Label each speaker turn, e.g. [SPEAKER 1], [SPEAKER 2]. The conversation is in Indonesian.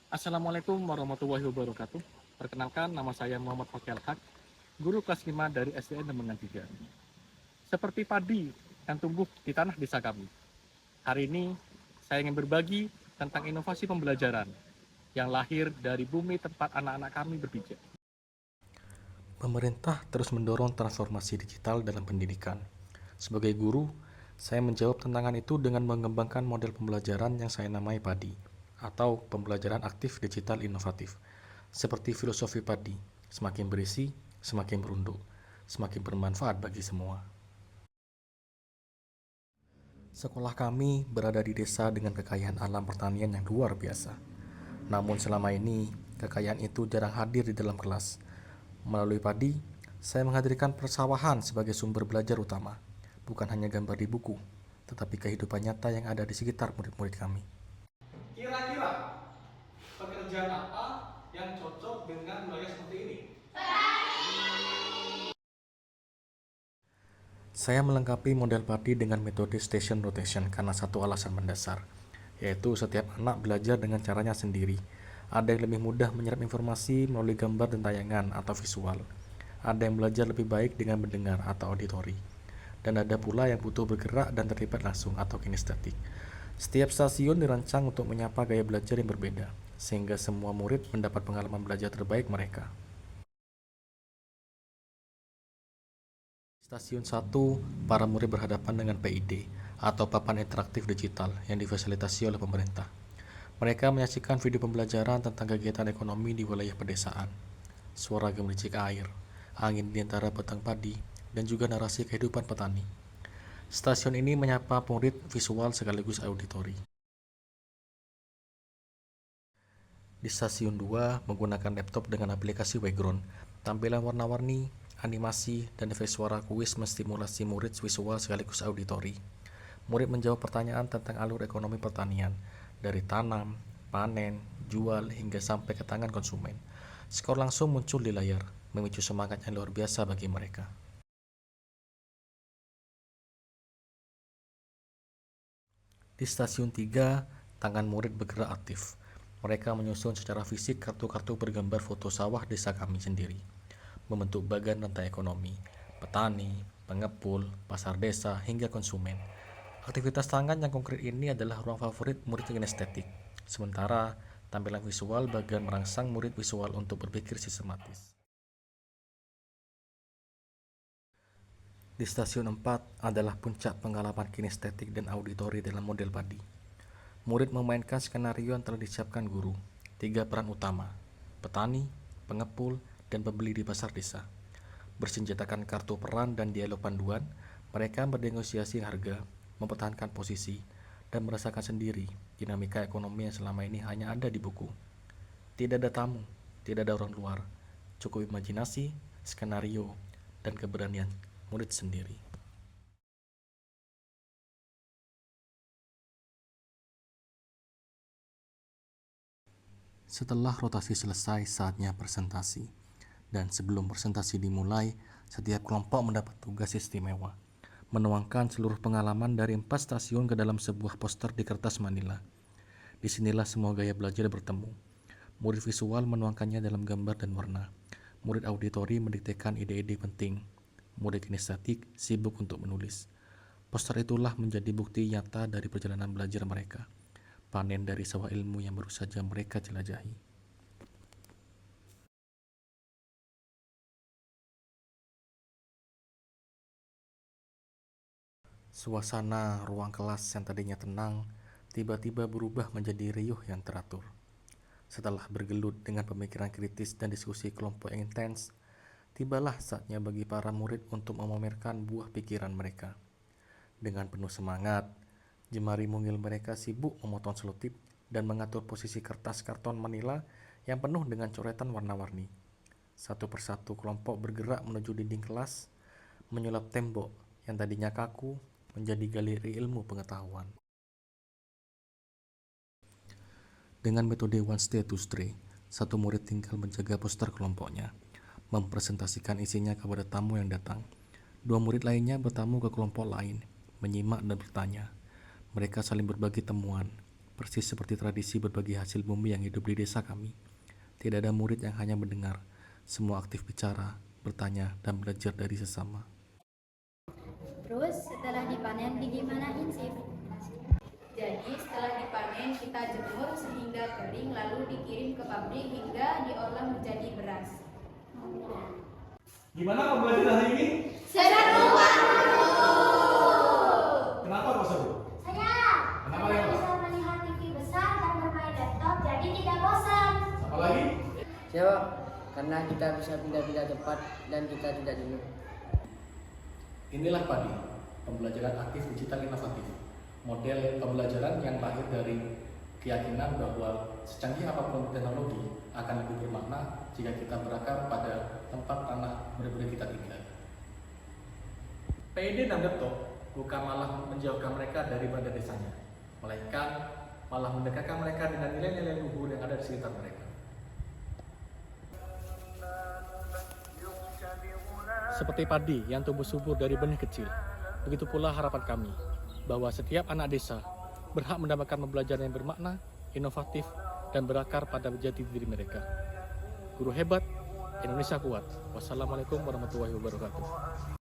[SPEAKER 1] Assalamualaikum warahmatullahi wabarakatuh. Perkenalkan, nama saya Muhammad Fakil Haq, guru kelas 5 dari SDN Demengan 3. Seperti padi yang tumbuh di tanah desa kami. Hari ini, saya ingin berbagi tentang inovasi pembelajaran yang lahir dari bumi tempat anak-anak kami berpijak.
[SPEAKER 2] Pemerintah terus mendorong transformasi digital dalam pendidikan. Sebagai guru, saya menjawab tantangan itu dengan mengembangkan model pembelajaran yang saya namai PADI, atau pembelajaran aktif digital inovatif. Seperti filosofi PADI, semakin berisi, semakin merunduk, semakin bermanfaat bagi semua. Sekolah kami berada di desa dengan kekayaan alam pertanian yang luar biasa. Namun selama ini, kekayaan itu jarang hadir di dalam kelas. Melalui padi, saya menghadirkan persawahan sebagai sumber belajar utama, bukan hanya gambar di buku, tetapi kehidupan nyata yang ada di sekitar murid-murid kami.
[SPEAKER 1] Kira-kira pekerjaan apa yang cocok dengan wilayah seperti ini?
[SPEAKER 2] Saya melengkapi model padi dengan metode station rotation karena satu alasan mendasar, yaitu setiap anak belajar dengan caranya sendiri. Ada yang lebih mudah menyerap informasi melalui gambar dan tayangan atau visual. Ada yang belajar lebih baik dengan mendengar atau auditori. Dan ada pula yang butuh bergerak dan terlibat langsung atau kinestetik. Setiap stasiun dirancang untuk menyapa gaya belajar yang berbeda, sehingga semua murid mendapat pengalaman belajar terbaik mereka. Stasiun 1, para murid berhadapan dengan PID atau papan interaktif digital yang difasilitasi oleh pemerintah. Mereka menyaksikan video pembelajaran tentang kegiatan ekonomi di wilayah pedesaan, suara gemericik air, angin di antara batang padi, dan juga narasi kehidupan petani. Stasiun ini menyapa murid visual sekaligus auditori. Di stasiun 2 menggunakan laptop dengan aplikasi background, tampilan warna-warni, animasi, dan efek suara kuis menstimulasi murid visual sekaligus auditori. Murid menjawab pertanyaan tentang alur ekonomi pertanian, dari tanam, panen, jual, hingga sampai ke tangan konsumen. Skor langsung muncul di layar, memicu semangat yang luar biasa bagi mereka. Di stasiun 3, tangan murid bergerak aktif. Mereka menyusun secara fisik kartu-kartu bergambar foto sawah desa kami sendiri, membentuk bagan rantai ekonomi, petani, pengepul, pasar desa, hingga konsumen. Aktivitas tangan yang konkret ini adalah ruang favorit murid kinestetik, sementara tampilan visual bagian merangsang murid visual untuk berpikir sistematis. Di stasiun 4 adalah puncak pengalaman kinestetik dan auditori dalam model padi. Murid memainkan skenario yang telah disiapkan guru. Tiga peran utama, petani, pengepul, dan pembeli di pasar desa. Bersenjatakan kartu peran dan dialog panduan, mereka bernegosiasi harga, mempertahankan posisi, dan merasakan sendiri dinamika ekonomi yang selama ini hanya ada di buku. Tidak ada tamu, tidak ada orang luar, cukup imajinasi, skenario, dan keberanian murid sendiri. Setelah rotasi selesai, saatnya presentasi. Dan sebelum presentasi dimulai, setiap kelompok mendapat tugas istimewa, menuangkan seluruh pengalaman dari 4 stasiun ke dalam sebuah poster di kertas manila. Disinilah semua gaya belajar bertemu. Murid visual menuangkannya dalam gambar dan warna. Murid auditori mendiktekan ide-ide penting. Murid kinestetik sibuk untuk menulis. Poster itulah menjadi bukti nyata dari perjalanan belajar mereka. Panen dari sawah ilmu yang baru saja mereka jelajahi. Suasana ruang kelas yang tadinya tenang tiba-tiba berubah menjadi riuh yang teratur. Setelah bergelut dengan pemikiran kritis dan diskusi kelompok yang intens, tibalah saatnya bagi para murid untuk memamerkan buah pikiran mereka. Dengan penuh semangat, jemari mungil mereka sibuk memotong selotip dan mengatur posisi kertas karton manila yang penuh dengan coretan warna-warni. Satu persatu kelompok bergerak menuju dinding kelas, menyulap tembok yang tadinya kaku menjadi galeri ilmu pengetahuan. Dengan metode one stay to stray, satu murid tinggal menjaga poster kelompoknya, mempresentasikan isinya kepada tamu yang datang. Dua murid lainnya bertamu ke kelompok lain, menyimak dan bertanya. Mereka saling berbagi temuan, Persis seperti tradisi berbagi hasil bumi yang hidup di desa kami, tidak ada murid yang hanya mendengar, semua aktif bicara, bertanya, dan belajar dari sesama.
[SPEAKER 3] Terus setelah dipanen digimanain sih?
[SPEAKER 4] Jadi setelah dipanen kita jemur sehingga kering lalu dikirim ke pabrik hingga diolah menjadi beras.
[SPEAKER 1] Gimana pembelajaran hari ini?
[SPEAKER 3] Seru banget.
[SPEAKER 1] Kenapa Pak seru?
[SPEAKER 3] Saya
[SPEAKER 1] Kenapa
[SPEAKER 3] karena
[SPEAKER 1] ya?
[SPEAKER 3] bisa melihat TV besar dan bermain laptop jadi tidak bosan.
[SPEAKER 1] Apa lagi?
[SPEAKER 5] Siapa? Karena kita bisa pindah-pindah tempat dan kita tidak jenuh.
[SPEAKER 2] Inilah PADI, pembelajaran aktif digital inovatif. Model pembelajaran yang lahir dari keyakinan bahwa secanggih apapun teknologi akan lebih bermakna jika kita berakar pada tempat tanah benar-benar kita tinggal.
[SPEAKER 1] PID dan laptop bukan malah menjauhkan mereka daripada desanya, melainkan malah mendekatkan mereka dengan nilai-nilai luhur yang ada di sekitar mereka. Seperti padi yang tumbuh subur dari benih kecil, begitu pula harapan kami bahwa setiap anak desa berhak mendapatkan pembelajaran yang bermakna, inovatif, dan berakar pada jati diri mereka. Guru hebat, Indonesia kuat. Wassalamualaikum warahmatullahi wabarakatuh.